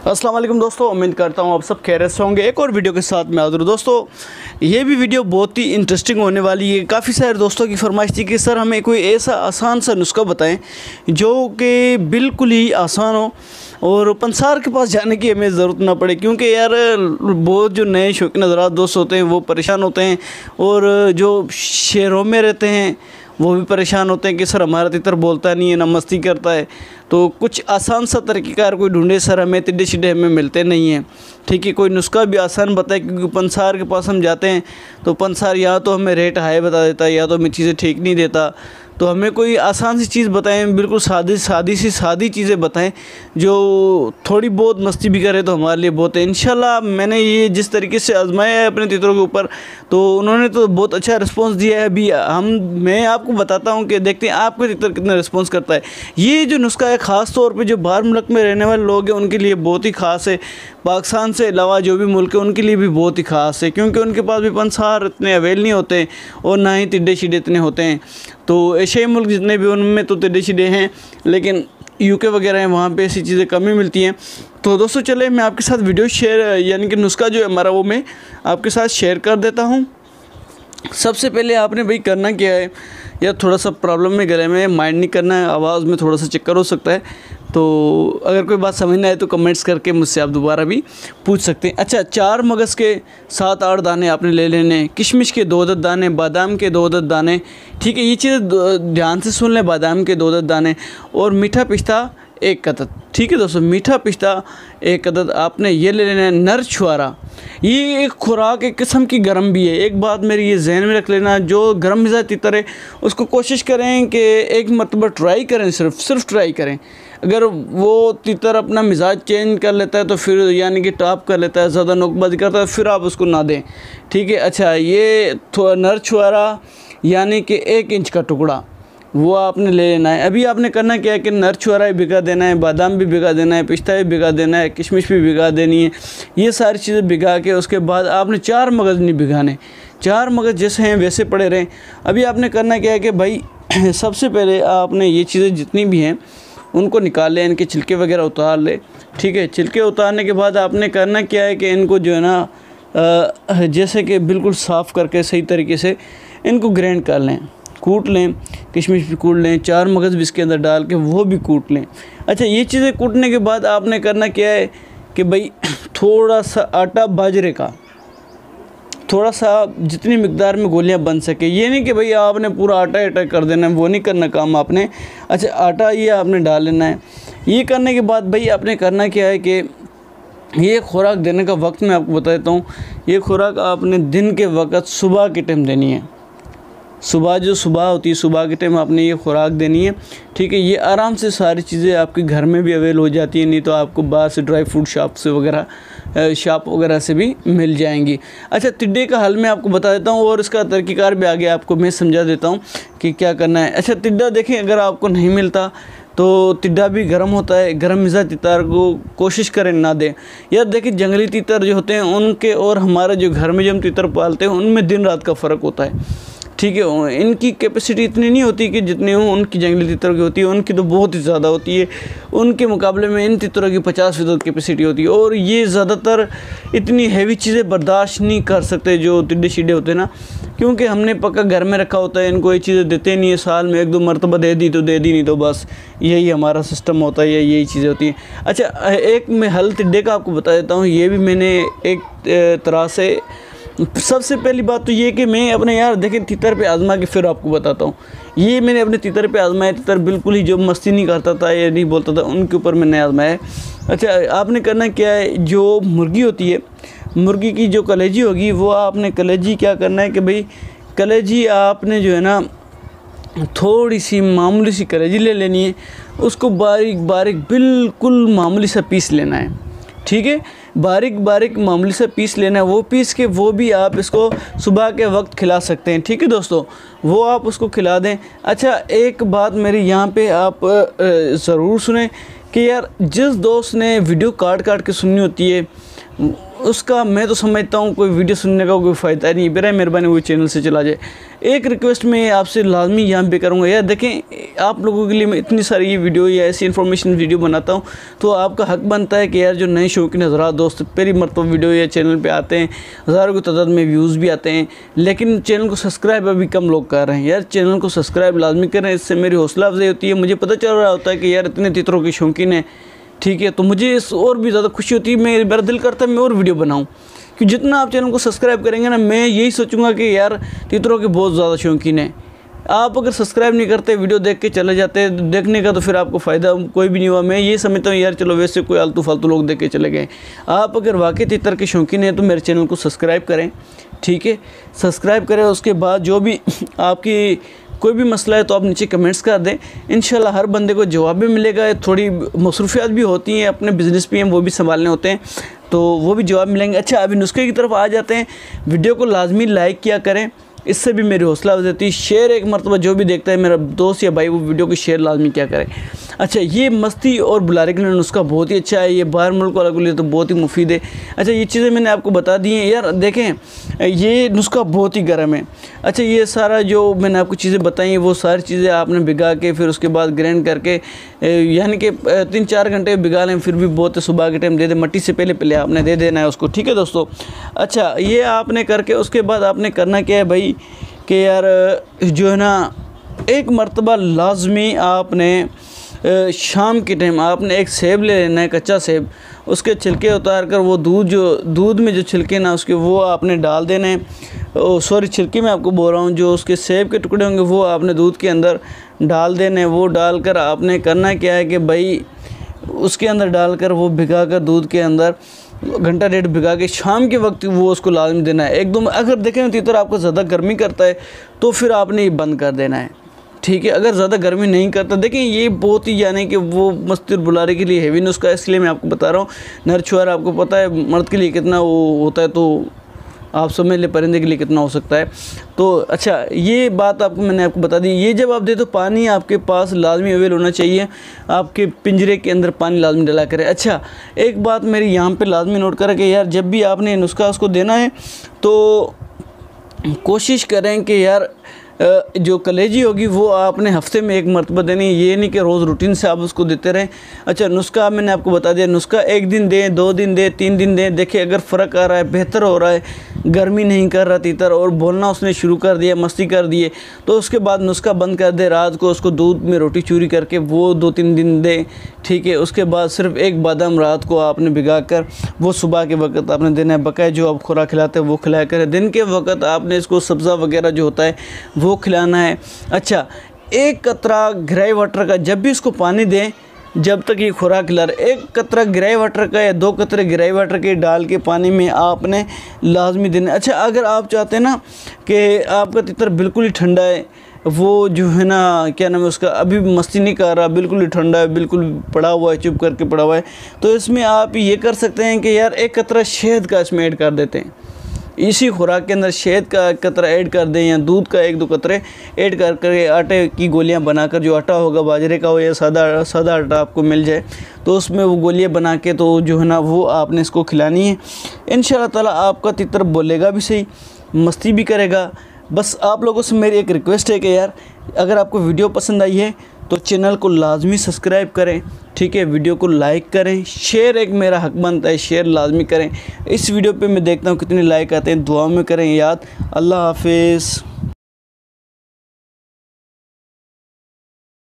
अस्सलाम वालेकुम दोस्तों, उम्मीद करता हूँ आप सब खैरियत से होंगे। एक और वीडियो के साथ मैं हाज़िर हूँ। दोस्तों ये भी वीडियो बहुत ही इंटरेस्टिंग होने वाली है। काफ़ी सारे दोस्तों की फरमाइश थी कि सर हमें कोई ऐसा आसान सा नुस्खा बताएं जो कि बिल्कुल ही आसान हो और पंसार के पास जाने की हमें ज़रूरत ना पड़े, क्योंकि यार बहुत जो नए शौकीन हज़रात दोस्त होते हैं वो परेशान होते हैं और जो शहरों में रहते हैं वो भी परेशान होते हैं कि सर हमारा तितर बोलता नहीं है, ना मस्ती करता है। तो कुछ आसान सा तरीक़ेकार कोई ढूंढे सर, हमें टिड्डे शिड्डे हमें मिलते नहीं हैं। ठीक है, कोई नुस्खा भी आसान बताए, क्योंकि पंसार के पास हम जाते हैं तो पंसार या तो हमें रेट हाई बता देता है या तो हमें चीज़ें ठीक नहीं देता। तो हमें कोई आसान सी चीज़ बताएं, बिल्कुल सादी चीज़ें बताएं जो थोड़ी बहुत मस्ती भी करे तो हमारे लिए बहुत है। इंशाल्लाह मैंने ये जिस तरीके से आजमाया है अपने तितरों के ऊपर तो उन्होंने तो बहुत अच्छा रिस्पांस दिया है। अभी मैं आपको बताता हूँ कि देखते हैं आपका तितर कितना रिस्पांस करता है। ये जो नुस्खा है ख़ास तौर पे जो बाहर मुल्क में रहने वाले लोग हैं उनके लिए बहुत ही ख़ास है। पाकिस्तान से अलावा जो भी मुल्क है उनके लिए भी बहुत ही ख़ास है, क्योंकि उनके पास भी पंसार इतने अवेल नहीं होते और ना ही टिड्डे शिड्डे इतने होते हैं। तो एशियाई मुल्क जितने भी उनमें तो टिड्डे शिड्डे हैं, लेकिन यूके वगैरह हैं वहाँ पे ऐसी चीज़ें कम ही मिलती हैं। तो दोस्तों चले मैं आपके साथ वीडियो शेयर यानी कि नुस्खा जो है हमारा वो मैं आपके साथ शेयर कर देता हूँ। सबसे पहले आपने भाई करना क्या है, या थोड़ा सा प्रॉब्लम में गले में माइंड नहीं करना है, आवाज़ में थोड़ा सा चक्कर हो सकता है, तो अगर कोई बात समझ ना आए तो कमेंट्स करके मुझसे आप दोबारा भी पूछ सकते हैं। अच्छा, 4 मगज़ के 7-8 दाने आपने ले लेने, किशमिश के 2 दाने, बादाम के 2 दाने। ठीक है, ये चीज़ें ध्यान से सुन लें। बादाम के 2 दाने और मीठा पिस्ता 1 अदद। ठीक है दोस्तों, मीठा पिस्ता 1 अदद आपने ये ले लेना है। नर छुआरा ये एक खुराक एक किस्म की गर्म भी है। एक बात मेरी ये जहन में रख लेना, जो गर्म मिजाज तितर है उसको कोशिश करें कि एक मरतबा ट्राई करें, सिर्फ ट्राई करें। अगर वो तितर अपना मिजाज चेंज कर लेता है तो फिर यानी कि टॉप कर लेता है, ज़्यादा नोकबाजी करता है, फिर आप उसको ना दें। ठीक है। अच्छा, ये नर छुआरा यानी कि 1 इंच का टुकड़ा वो आपने ले लेना है। अभी आपने करना क्या है कि नर छुआरा भी भिगा देना है, बादाम भी भिगा देना है, पिस्ता भी भिगा देना है, किशमिश भी भिगा देनी है। ये सारी चीज़ें भिगा के उसके बाद आपने 4 मगज़ नहीं भिगाने, 4 मगज़ जैसे हैं वैसे पड़े रहें। अभी आपने करना क्या है कि भाई सबसे पहले आपने ये चीज़ें जितनी भी हैं उनको निकाल लें, इनके छिलके वगैरह उतार ले। ठीक है, छिलके उतारने के बाद आपने करना क्या है कि इनको जो है ना जैसे कि बिल्कुल साफ़ करके सही तरीके से इनको ग्राइंड कर लें, कूट लें। किशमिश भी कूट लें, 4 मगज़ भी इसके अंदर डाल के वो भी कूट लें। अच्छा, ये चीज़ें कूटने के बाद आपने करना क्या है कि भाई थोड़ा सा आटा बाजरे का, थोड़ा सा जितनी मिकदार में गोलियां बन सके। ये नहीं कि भाई आपने पूरा आटा कर देना है, वो नहीं करना काम आपने। अच्छा, आटा ये आपने डाल लेना है। ये करने के बाद भाई आपने करना क्या है कि ये खुराक देने का वक्त मैं आपको बता देता हूँ। ये खुराक आपने दिन के वक्त सुबह के टाइम देनी है। सुबह होती है, सुबह के टाइम आपने ये खुराक देनी है। ठीक है, ये आराम से सारी चीज़ें आपके घर में भी अवेल हो जाती है, नहीं तो आपको बाहर से ड्राई फ्रूट शॉप वगैरह से भी मिल जाएंगी। अच्छा, टिड्डे का हल मैं आपको बता देता हूँ और इसका तरीक़ाकार भी आगे आपको मैं समझा देता हूँ कि क्या करना है। अच्छा, टिड्डा देखें अगर आपको नहीं मिलता तो टिड्डा भी गर्म होता है, गर्म मिजाज तितर को कोशिश करें ना दें। यार देखिए, जंगली तितर जो होते हैं उनके और हमारे जो घर में जो हम तितर पालते हैं उनमें दिन रात का फ़र्क होता है। ठीक है, इनकी कैपेसिटी इतनी नहीं होती कि जितनी उनकी जंगली तितरों की होती है, उनकी तो बहुत ही ज़्यादा होती है। उनके मुकाबले में इन तितरों की 50% कैपेसिटी होती है और ये ज़्यादातर इतनी हैवी चीज़ें बर्दाश्त नहीं कर सकते जो टिड्डे शिड्डे होते हैं ना, क्योंकि हमने पक्का घर में रखा होता है। इनको ये चीज़ें देते नहीं है, साल में 1-2 मरतबा दे दी तो दे दी, नहीं तो बस यही हमारा सिस्टम होता है, यही चीज़ें होती हैं। अच्छा, एक मैं हल टिड्डे का आपको बता देता हूँ। ये भी मैंने एक तरह से, सबसे पहली बात तो ये कि मैं अपने यार देखें तितर पे आजमा के फिर आपको बताता हूँ। ये मैंने अपने तितर पे आजमाया। तितर बिल्कुल ही जो मस्ती नहीं करता था या नहीं बोलता था उनके ऊपर मैंने आजमाया। अच्छा, आपने करना क्या है, जो मुर्गी होती है, मुर्गी की जो कलेजी होगी वो आपने कलेजी क्या करना है कि भाई कलेजी आपने जो है ना थोड़ी सी मामूली सी कलेजी ले लेनी है, उसको बारीक बारीक बिल्कुल मामूली सा पीस लेना है। ठीक है, बारीक बारीक मामूली से पीस लेना है। वो पीस के वो भी आप इसको सुबह के वक्त खिला सकते हैं। ठीक है दोस्तों, वो आप उसको खिला दें। अच्छा, एक बात मेरी यहाँ पे आप ज़रूर सुने कि यार जिस दोस्त ने वीडियो काट के सुननी होती है उसका मैं तो समझता हूँ कोई वीडियो सुनने का कोई फ़ायदा नहीं, बेरा मेहरबानी वो चैनल से चला जाए। एक रिक्वेस्ट मैं आपसे लाजमी यहाँ पे करूँगा यार, देखें आप लोगों के लिए मैं इतनी सारी ये वीडियो या ऐसी इन्फॉर्मेशन वीडियो बनाता हूँ, तो आपका हक बनता है कि यार जो नए शौकीन हज़रात दोस्त पहली मरतबा वीडियो या चैनल पे आते हैं, हज़ारों की तादाद में व्यूज़ भी आते हैं, लेकिन चैनल को सब्सक्राइब अभी कम लोग कर रहे हैं। यार चैनल को सब्सक्राइब लाजमी करें, इससे मेरी हौसला अफजाई होती है, मुझे पता चल रहा होता है कि यार इतने तितरों के शौकीन हैं, ठीक है, तो मुझे इस और भी ज़्यादा खुशी होती है, मेरा दिल करता है मैं और वीडियो बनाऊँ, कि जितना आप चैनल को सब्सक्राइब करेंगे ना, मैं यही सोचूंगा कि यार तितरों के बहुत ज़्यादा शौकीन है। आप अगर सब्सक्राइब नहीं करते, वीडियो देख के चले जाते देखने का, तो फिर आपको फ़ायदा कोई भी नहीं हुआ। मैं ये समझता हूँ यार चलो वैसे कोई आलतू फालतू लोग देख के चले गए। आप अगर वाकई तितर के शौकीन हैं तो मेरे चैनल को सब्सक्राइब करें, ठीक है, सब्सक्राइब करें। उसके बाद जो भी आपकी कोई भी मसला है तो आप नीचे कमेंट्स कर दें, इंशाल्लाह हर बंदे को जवाब भी मिलेगा। थोड़ी मसरूफियात भी होती हैं, अपने बिज़नेस भी हैं वो भी संभालने होते हैं, तो वो भी जवाब मिलेंगे। अच्छा, अभी नुस्खे की तरफ आ जाते हैं। वीडियो को लाजमी लाइक किया करें, इससे भी मेरी हौसला अफजाई होती है। शेयर एक मरतबा जो भी देखता है मेरा दोस्त या भाई, वो वीडियो को शेयर लाजमी क्या करें। अच्छा, ये मस्ती और बुलारे के लिए नुस्खा बहुत ही अच्छा है, ये बाहर मुल्क वालों के लिए तो बहुत ही मुफीद है। अच्छा, ये चीज़ें मैंने आपको बता दी हैं यार, देखें ये नुस्खा बहुत ही गर्म है। अच्छा, ये सारा जो मैंने आपको चीज़ें बताई हैं वो सारी चीज़ें आपने भिगा के फिर उसके बाद ग्राइंड करके यानी कि 3-4 घंटे भिगा लें, फिर भी बहुत है, सुबह के टाइम दे दें, मट्टी से पहले आपने दे देना है उसको, ठीक है दोस्तों। अच्छा, ये आपने करके उसके बाद आपने करना क्या है भाई कि यार जो है ना, एक मरतबा लाजमी आपने शाम के टाइम आपने एक सेब ले लेना है, कच्चा सेब, उसके छिलके उतार कर वो दूध में जो छिलके ना उसके वो आपने डाल देने हैं। सॉरी, छिलके में आपको बोल रहा हूँ, जो उसके सेब के टुकड़े होंगे वो आपने दूध के अंदर डाल देने। वो डालकर आपने करना क्या है कि भाई उसके अंदर डालकर वो भिगा कर दूध के अंदर घंटा डेढ़ भिगा के शाम के वक्त वो उसको लाजमी देना है एकदम। अगर देखें तीतर आपको ज़्यादा गर्मी करता है तो फिर आपने ये बंद कर देना है, ठीक है। अगर ज़्यादा गर्मी नहीं करता, देखें ये बहुत ही यानी कि वो मस्ती और बुलारे के लिए हेवी नुस्खा है, इसलिए मैं आपको बता रहा हूँ। नर छुआर आपको पता है मर्द के लिए कितना वो होता है, तो आप समझ ले परिंदे के लिए कितना हो सकता है। तो अच्छा, ये बात मैंने आपको बता दी। ये जब आप दे तो पानी आपके पास लाजमी अवेल होना चाहिए, आपके पिंजरे के अंदर पानी लाजमी डला करें। अच्छा, एक बात मेरी यहाँ पे लाजमी नोट करें कि यार जब भी आपने नुस्खा उसको देना है तो कोशिश करें कि यार जो कलेजी होगी वो आपने हफ्ते में एक मरतबा देनी, ये नहीं कि रोज़ रूटीन से आप उसको देते रहें। अच्छा, नुस्खा मैंने आपको बता दिया, नुस्खा 1 दिन दें, 2 दिन दें, 3 दिन दें, देखिए अगर फ़र्क आ रहा है, बेहतर हो रहा है, गर्मी नहीं कर रहा तीतर और बोलना उसने शुरू कर दिया, मस्ती कर दिए, तो उसके बाद नुस्खा बंद कर दे। रात को उसको दूध में रोटी चूरी करके वो 2-3 दिन दें, ठीक है। उसके बाद सिर्फ एक बादाम रात को आपने भिगा कर वो सुबह के वक्त आपने देना है। बकाया जो आप खुराक खिलाते हैं वो खिलाया करें। दिन के वक्त आपने इसको सब्ज़ा वगैरह जो होता है वो खिलाना है। अच्छा, 1 कतरा ग्रे वाटर का जब भी इसको पानी दें, जब तक ये खुराक खिला रहे, 1 कतरा ग्रे वाटर का या 2 कतरे ग्रे वाटर के डाल के पानी में आपने लाजमी देना। अच्छा, अगर आप चाहते हैं ना कि आपका तितर बिल्कुल ही ठंडा है, वो जो है ना क्या नाम है उसका, अभी मस्ती नहीं कर रहा, बिल्कुल ही ठंडा है, बिल्कुल पड़ा हुआ है, चुप करके पड़ा हुआ है, तो इसमें आप ये कर सकते हैं कि यार 1 कतरा शहद का इसमें ऐड कर देते हैं। इसी खुराक के अंदर शहद का 1 कतरा ऐड कर दें या दूध का 1-2 कतरे ऐड कर आटे की गोलियां बनाकर, जो आटा होगा बाजरे का हो या सादा आटा आपको मिल जाए, तो उसमें वो गोलियां बना के तो जो है ना वो आपने इसको खिलानी है। इंशाल्लाह ताला आपका तितर बोलेगा भी सही, मस्ती भी करेगा। बस आप लोगों से मेरी एक रिक्वेस्ट है कि यार अगर आपको वीडियो पसंद आई है तो चैनल को लाजमी सब्सक्राइब करें, ठीक है। वीडियो को लाइक करें, शेयर एक मेरा हक बनता है, शेयर लाजमी करें। इस वीडियो पे मैं देखता हूँ कितने लाइक आते हैं, दुआ में करें याद। अल्लाह हाफिज़।